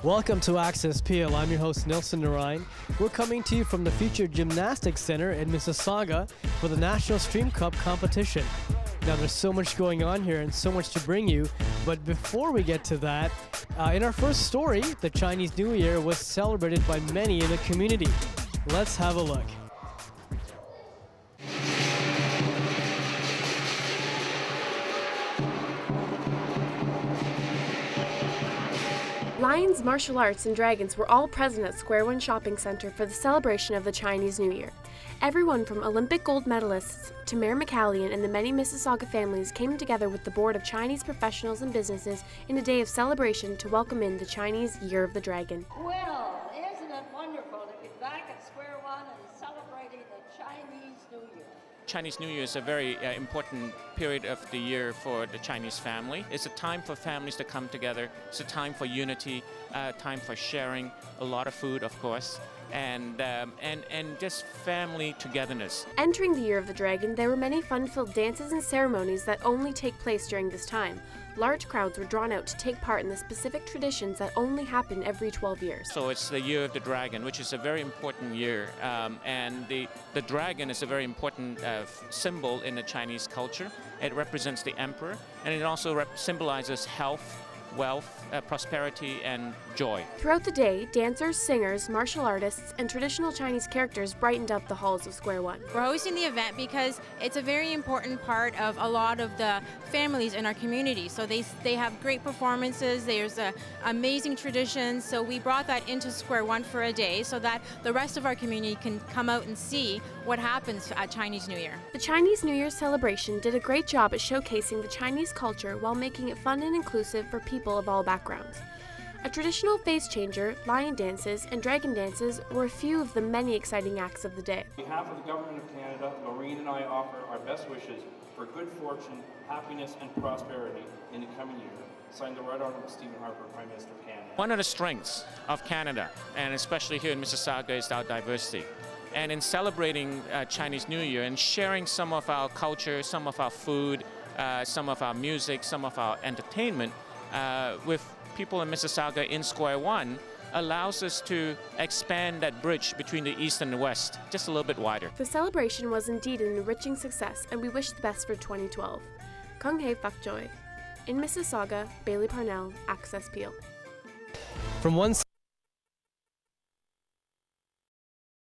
Welcome to Access Peel. I'm your host, Nilson Narayan. We're coming to you from the Future Gymnastics Center in Mississauga for the National Stream Cup competition. Now, there's so much going on here and so much to bring you, but before we get to that, in our first story, the Chinese New Year was celebrated by many in the community. Let's have a look. Lions, martial arts, and dragons were all present at Square One Shopping Center for the celebration of the Chinese New Year. Everyone from Olympic gold medalists to Mayor McCallion and the many Mississauga families came together with the Board of Chinese Professionals and Businesses in a day of celebration to welcome in the Chinese Year of the Dragon. Well, isn't it wonderful to be back at Square One and celebrating the Chinese New Year? Chinese New Year is a very important period of the year for the Chinese family. It's a time for families to come together. It's a time for unity, time for sharing a lot of food, of course, and just family togetherness. Entering the Year of the Dragon, there were many fun-filled dances and ceremonies that only take place during this time. Large crowds were drawn out to take part in the specific traditions that only happen every 12 years. So it's the Year of the Dragon, which is a very important year, and the dragon is a very important symbol in the Chinese culture. It represents the emperor, and it also symbolizes health, wealth, prosperity, and joy. Throughout the day, dancers, singers, martial artists, and traditional Chinese characters brightened up the halls of Square One. We're hosting the event because it's a very important part of a lot of the families in our community. So they have great performances, there's amazing traditions, so we brought that into Square One for a day so that the rest of our community can come out and see what happens at Chinese New Year. The Chinese New Year celebration did a great job at showcasing the Chinese culture while making it fun and inclusive for people of all backgrounds. A traditional face changer, lion dances, and dragon dances were a few of the many exciting acts of the day. On behalf of the Government of Canada, Lorraine and I offer our best wishes for good fortune, happiness, and prosperity in the coming year. Signed, the Right Honourable Stephen Harper, Prime Minister of Canada. One of the strengths of Canada, and especially here in Mississauga, is our diversity. And in celebrating Chinese New Year and sharing some of our culture, some of our food, some of our music, some of our entertainment with people in Mississauga in Square One allows us to expand that bridge between the East and the West just a little bit wider. The celebration was indeed an enriching success, and we wish the best for 2012. Kung Hei Fak Joy. In Mississauga, Bailey Parnell, Access Peel. From one